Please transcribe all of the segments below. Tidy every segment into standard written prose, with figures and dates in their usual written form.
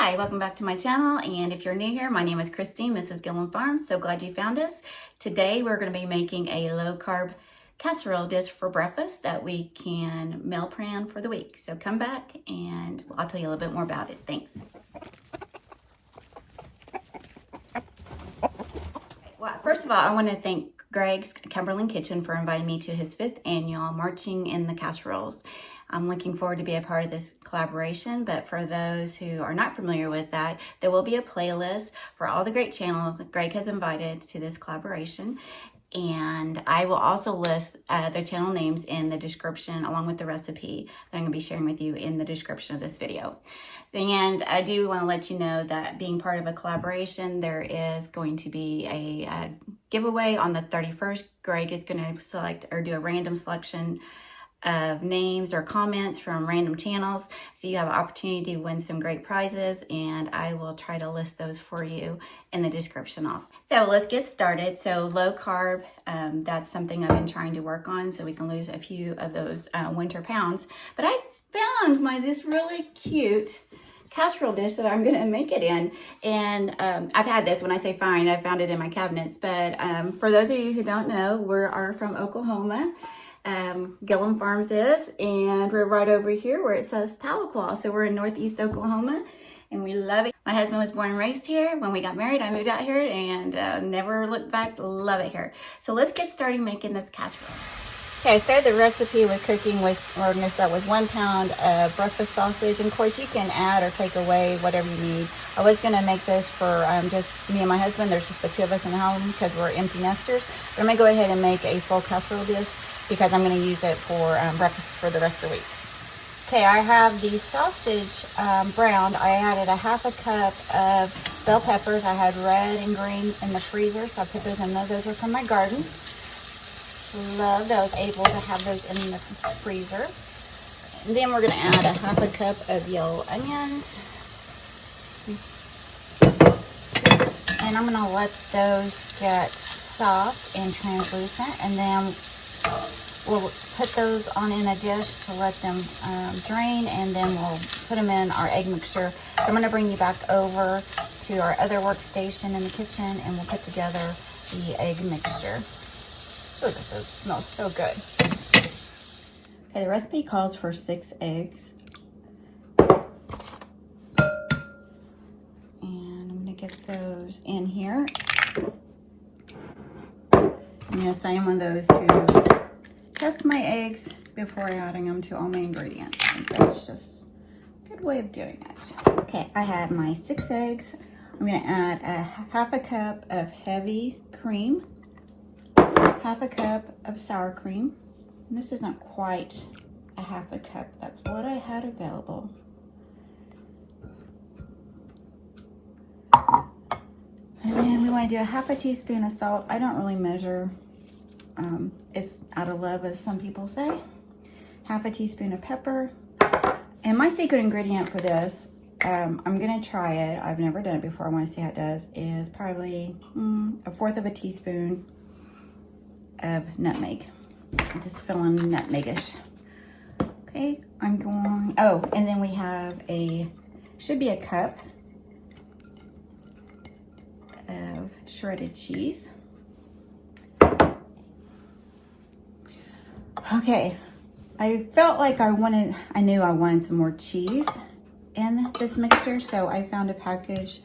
Hi, welcome back to my channel, and if you're new here, my name is Christine, Mrs. Gillen Farms. So glad you found us. Today we're going to be making a low-carb casserole dish for breakfast that we can meal plan for the week. So come back and I'll tell you a little bit more about it. Thanks. Well, first of all, I want to thank Greg's Cumberland Kitchen for inviting me to his 5th annual Marching in the Casseroles. I'm looking forward to be a part of this collaboration, but for those who are not familiar with that, there will be a playlist for all the great channels that Greg has invited to this collaboration. And I will also list their channel names in the description along with the recipe that I'm going to be sharing with you in the description of this video. And I do want to let you know that being part of a collaboration, there is going to be a giveaway on the 31st. Greg is going to select or do a random selection of names or comments from random channels, so you have an opportunity to win some great prizes, and I will try to list those for you in the description also. So let's get started. So low carb, that's something I've been trying to work on so we can lose a few of those winter pounds. But I found this really cute casserole dish that I'm gonna make it in, and I've had this. When I say find, I found it in my cabinets, but for those of you who don't know, we are from Oklahoma. Gillen Farms is, and we're right over here where it says Tahlequah. So we're in Northeast Oklahoma, and we love it. My husband was born and raised here. When we got married, I moved out here and never looked back. Love it here. So let's get started making this casserole. Okay, I started the recipe with cooking with, we're going to start with 1 pound of breakfast sausage. And of course you can add or take away whatever you need. I was going to make this for just me and my husband. There's just the 2 of us in the home because we're empty nesters. But I'm going to go ahead and make a full casserole dish because I'm going to use it for breakfast for the rest of the week. Okay, I have the sausage browned. I added a 1/2 cup of bell peppers. I had red and green in the freezer, so I put those in there. Those are from my garden. Love that I was able to have those in the freezer. And then we're going to add a 1/2 cup of yellow onions. And I'm going to let those get soft and translucent, and then we'll put those on in a dish to let them drain, and then we'll put them in our egg mixture. So I'm going to bring you back over to our other workstation in the kitchen, and we'll put together the egg mixture. Oh, smells so good. Okay, the recipe calls for 6 eggs. And I'm going to get those in here. I'm going to say I'm one of those who test my eggs before adding them to all my ingredients. I think that's just a good way of doing it. Okay, I have my 6 eggs. I'm going to add a 1/2 cup of heavy cream, 1/2 cup of sour cream. And this is not quite a 1/2 cup. That's what I had available. And then we want to do a 1/2 teaspoon of salt. I don't really measure. It's out of love, as some people say. 1/2 teaspoon of pepper. And my secret ingredient for this, I'm going to try it. I've never done it before. I want to see how it does. Is probably 1/4 teaspoon of nutmeg. I'm just feeling nutmegish. Okay, I'm going, and then we have should be a cup of shredded cheese. Okay, I felt like I knew I wanted some more cheese in this mixture, so I found a package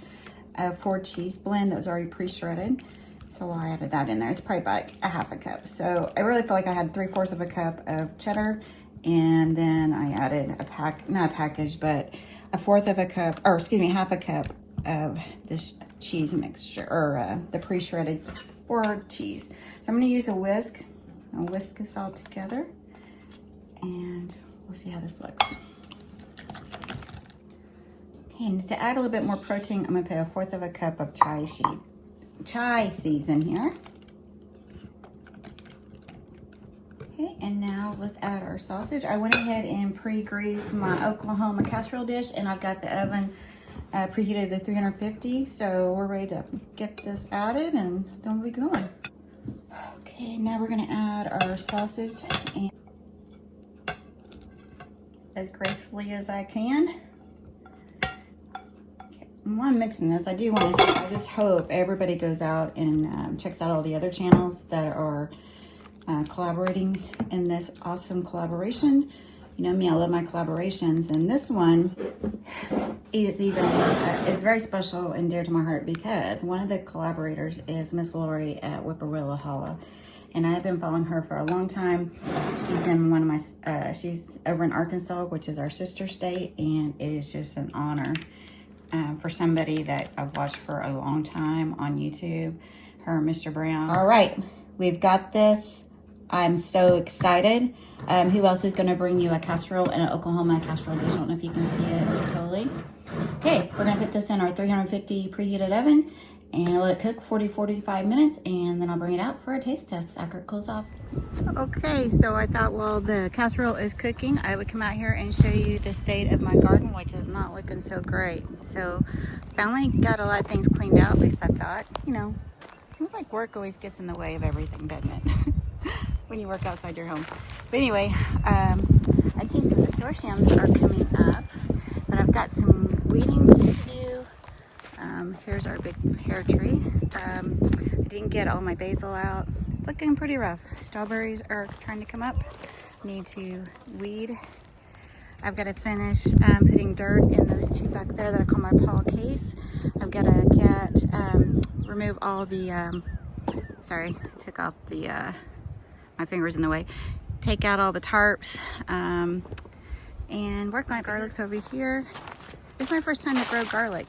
of 4 cheese blend that was already pre-shredded. So I added that in there. It's probably about a 1/2 cup. So I really feel like I had 3/4 of a cup of cheddar, and then I added not a package, but a 1/4 of a cup, or excuse me, 1/2 cup of this cheese mixture, or the pre-shredded 4 cheese. So I'm going to use a whisk. I'll whisk this all together, and we'll see how this looks. Okay, and to add a little bit more protein, I'm going to put a 1/4 of a cup of chia seeds in here. Okay, and now let's add our sausage. I went ahead and pre-greased my Oklahoma casserole dish, and I've got the oven preheated to 350, so we're ready to get this added, and then we'll be going. Okay, now we're going to add our sausage and as gracefully as I can. while I'm mixing this, I do want to say, I just hope everybody goes out and checks out all the other channels that are collaborating in this awesome collaboration. You know me, I love my collaborations, and this one is even is very special and dear to my heart because one of the collaborators is Miss Lori at Whippoorwilla Hollow, and I've been following her for a long time. She's in one of my she's over in Arkansas, which is our sister state, and it is just an honor for somebody that I've watched for a long time on YouTube, her and Mr. Brown. All right, we've got this. I'm so excited. Who else is going to bring you a casserole and an Oklahoma casserole dish? I don't know if you can see it totally. Okay, we're going to put this in our 350 preheated oven and let it cook 40-45 minutes, and then I'll bring it out for a taste test after it cools off. Okay, so I thought while the casserole is cooking, I would come out here and show you the state of my garden, which is not looking so great. So finally got a lot of things cleaned out, at least I thought. You know, seems like work always gets in the way of everything, doesn't it? When you work outside your home. But anyway, I see some nasturtiums are coming up, but I've got some weeding to do. Here's our big pear tree. I didn't get all my basil out. It's looking pretty rough. Strawberries are trying to come up. Need to weed. I've got to finish putting dirt in those two back there that I call my Paul case. I've got to get, remove all the, sorry, I took off the, my finger's in the way. Take out all the tarps and work on garlics over here. This is my first time to grow garlic,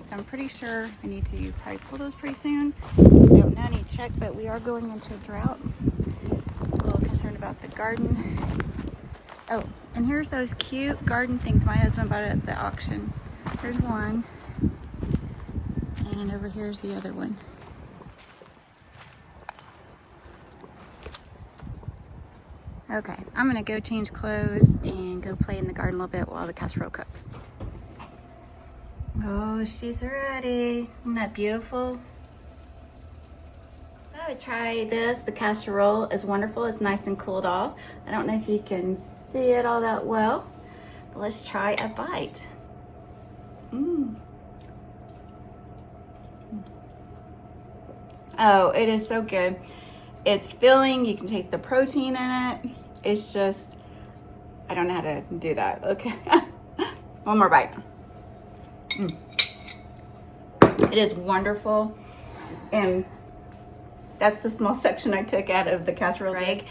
so I'm pretty sure I need to probably pull those pretty soon. I don't know, I need to check, but we are going into a drought. A little concerned about the garden. Oh, and here's those cute garden things my husband bought at the auction. Here's one, and over here's the other one. Okay, I'm gonna go change clothes and go play in the garden a little bit while the casserole cooks. Oh, she's ready. Isn't that beautiful? I would try this. The casserole is wonderful. It's nice and cooled off. I don't know if you can see it all that well, but let's try a bite. Oh, it is so good. It's filling. You can taste the protein in it. It's just, I don't know how to do that. Okay. One more bite. It is wonderful. And that's the small section I took out of the casserole. Greg,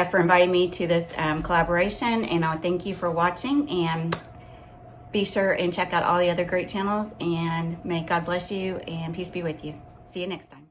for inviting me to this collaboration. And I thank you for watching. And be sure and check out all the other great channels. And may God bless you and peace be with you. See you next time.